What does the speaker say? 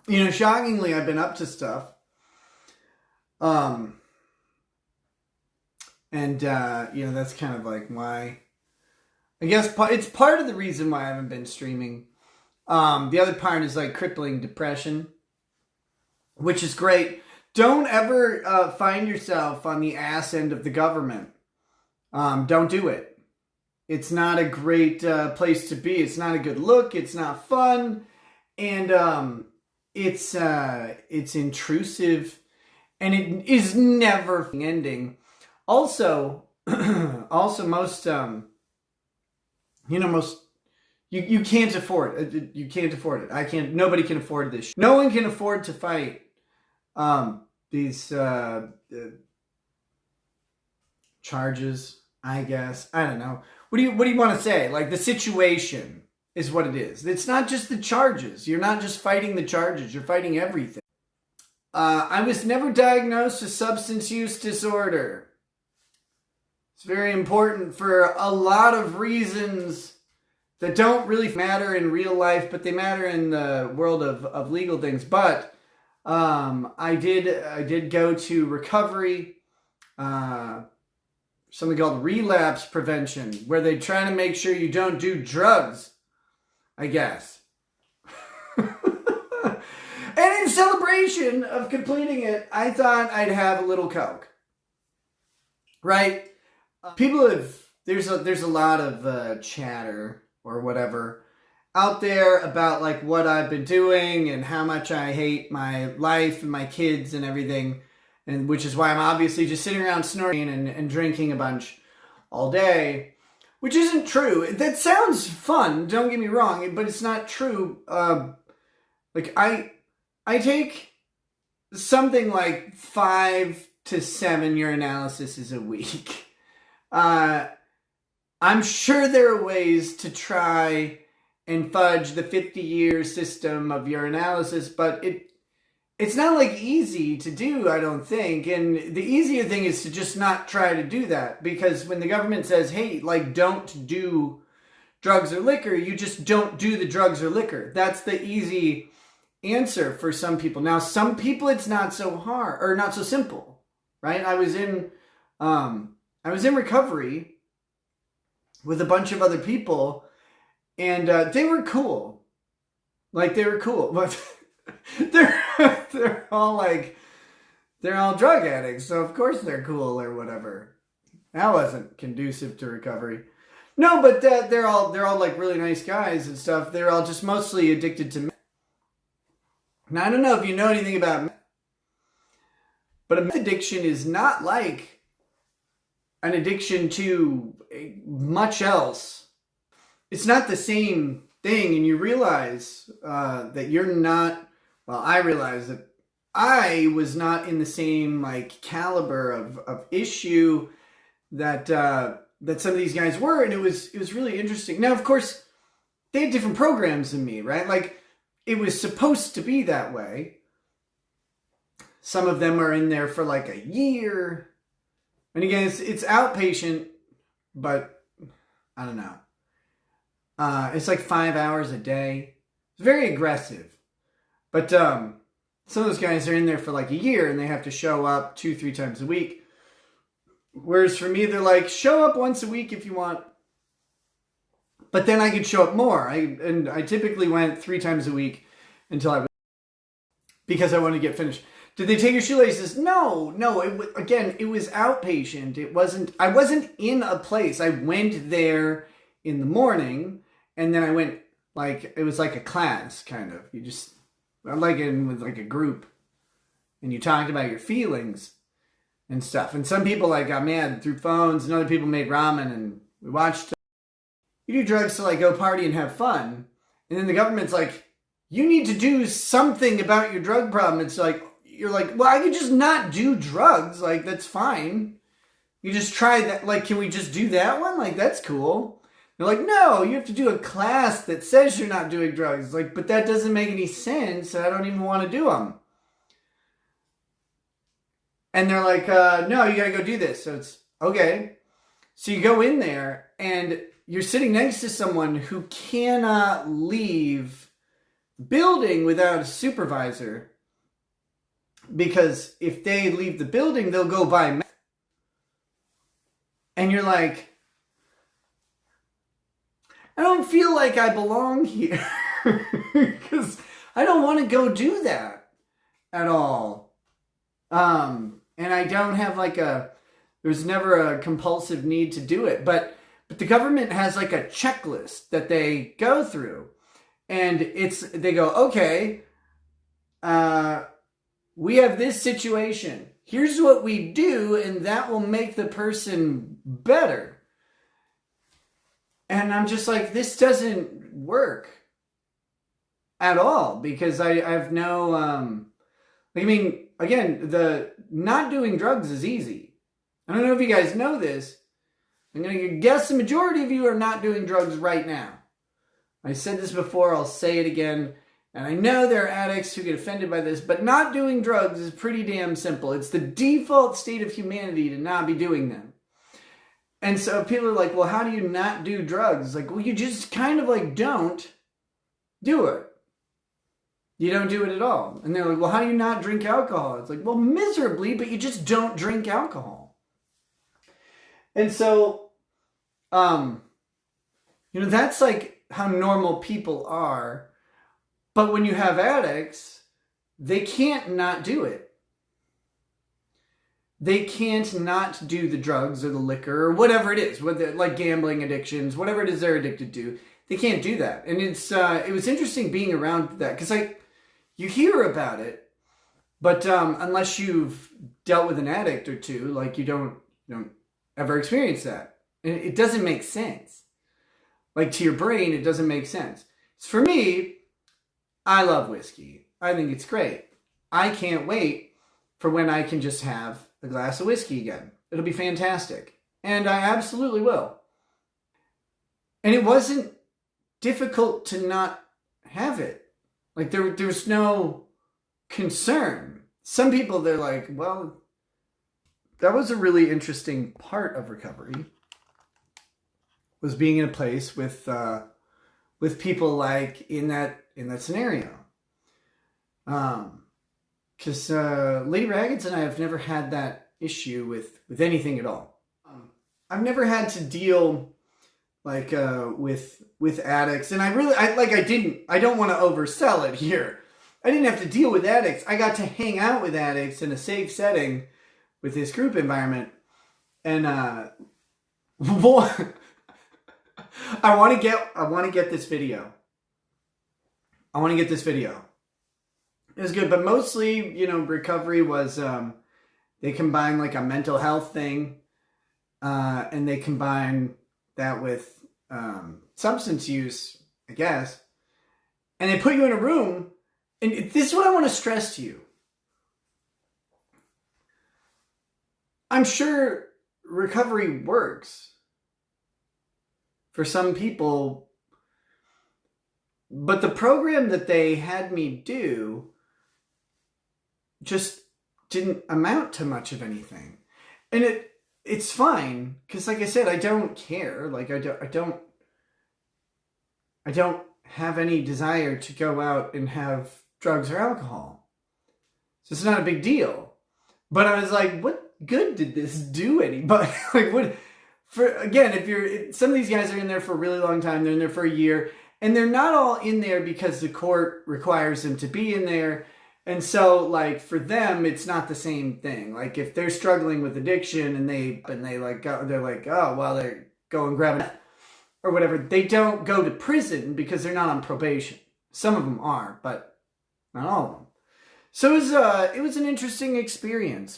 Shockingly, I've been up to stuff. Um, and that's kind of like why, I guess it's part of the reason why I haven't been streaming. The other part is like crippling depression, which is great. Don't ever find yourself on the ass end of the government. Don't do it. It's not a great place to be. It's not a good look. It's not fun, and it's intrusive, and it is never ending. Also, most you can't afford it. You can't afford it. I can't. Nobody can afford this. No one can afford to fight these charges. I guess I don't know. What do you want to say? Like, the situation is what it is. It's not just the charges. You're not just fighting the charges. You're fighting everything. I was never diagnosed with substance use disorder. It's very important for a lot of reasons that don't really matter in real life, but they matter in the world of legal things. But I did go to recovery, something called relapse prevention, where they try to make sure you don't do drugs, I guess. And in celebration of completing it, I thought I'd have a little Coke. Right? There's a lot of chatter or whatever out there about like what I've been doing and how much I hate my life and my kids and everything, and which is why I'm obviously just sitting around snoring and drinking a bunch all day, which isn't true. That sounds fun, don't get me wrong, but it's not true. Like I take something like 5 to 7 urinalysis a week. I'm sure there are ways to try and fudge the 50-year system of urinalysis, but it's not like easy to do, I don't think. And the easier thing is to just not try to do that, because when the government says, hey, like, don't do drugs or liquor, you just don't do the drugs or liquor. That's the easy answer for some people. Now, some people it's not so hard or not so simple, right? I was in recovery with a bunch of other people, and they were cool. Like, they were cool, but they're all drug addicts, so of course they're cool or whatever. That wasn't conducive to recovery. No, but they're all like really nice guys and stuff. They're all just mostly addicted to meth. Now, I don't know if you know anything about meth, but a meth addiction is not like an addiction to much else. It's not the same thing, and you realize that you're not. Well, I realized that I was not in the same like caliber of issue that some of these guys were, and it was really interesting. Now, of course, they had different programs than me, right? Like, it was supposed to be that way. Some of them are in there for like a year. And again, it's outpatient, but I don't know. It's like 5 hours a day. It's very aggressive. But some of those guys are in there for like a year, and they have to show up 2-3 times a week. Whereas for me, they're like, show up once a week if you want. But then I could show up more. I typically went 3 times a week until I was, because I wanted to get finished. Did they take your shoelaces? No. It was outpatient. I wasn't in a place. I went there in the morning, and then I went, like, it was like a class, kind of. You just, like in with like a group, and you talked about your feelings and stuff. And some people like got mad through phones, and other people made ramen, and we watched. You do drugs to like go party and have fun, and then the government's like, you need to do something about your drug problem. It's like, you're like, well, I could just not do drugs. Like, that's fine. You just try that. Like, can we just do that one? Like, that's cool. They're like, no, you have to do a class that says you're not doing drugs. Like, but that doesn't make any sense. I don't even want to do them. And they're like, no, you got to go do this. So it's, okay. So you go in there, and you're sitting next to someone who cannot leave building without a supervisor, because if they leave the building, they'll go buy meth. And you're like, I don't feel like I belong here because I don't want to go do that at all. And I don't have there's never a compulsive need to do it. But the government has like a checklist that they go through. And they go, okay, we have this situation. Here's what we do, and that will make the person better. And I'm just like, this doesn't work at all, because I have no, I mean, again, the not doing drugs is easy. I don't know if you guys know this. I'm going to guess the majority of you are not doing drugs right now. I said this before, I'll say it again. And I know there are addicts who get offended by this, but not doing drugs is pretty damn simple. It's the default state of humanity to not be doing them. And so people are like, well, how do you not do drugs? Like, well, you just kind of like don't do it. You don't do it at all. And they're like, well, how do you not drink alcohol? It's like, well, miserably, but you just don't drink alcohol. And so, that's like how normal people are. But when you have addicts, they can't not do it. They can't not do the drugs or the liquor or whatever it is, whether like gambling addictions, whatever it is they're addicted to. They can't do that. And it was interesting being around that, because you hear about it, but unless you've dealt with an addict or two, like you don't ever experience that. And it doesn't make sense. Like to your brain, it doesn't make sense. For me, I love whiskey. I think it's great. I can't wait for when I can just have a glass of whiskey again. It'll be fantastic. And I absolutely will. And it wasn't difficult to not have it. Like there's no concern. Some people, they're like, well, that was a really interesting part of recovery, was being in a place with people like in that scenario. Because Lady Raggeds and I have never had that issue with anything at all. I've never had to deal with addicts, and I don't want to oversell it here. I didn't have to deal with addicts. I got to hang out with addicts in a safe setting with this group environment. And I want to get this video. I want to get this video. It was good, but mostly, recovery was, they combine like a mental health thing, and they combine that with substance use, I guess. And they put you in a room, and this is what I want to stress to you. I'm sure recovery works for some people, but the program that they had me do just didn't amount to much of anything. And it's fine, because like I said, I don't care. Like I don't have any desire to go out and have drugs or alcohol. So it's not a big deal. But I was like, what good did this do anybody? Like what, if some of these guys are in there for a really long time, they're in there for a year, and they're not all in there because the court requires them to be in there. And so, like, for them, it's not the same thing. Like, if they're struggling with addiction and they're like, oh, well, they're going grab it or whatever, they don't go to prison because they're not on probation. Some of them are, but not all of them. So it was an interesting experience.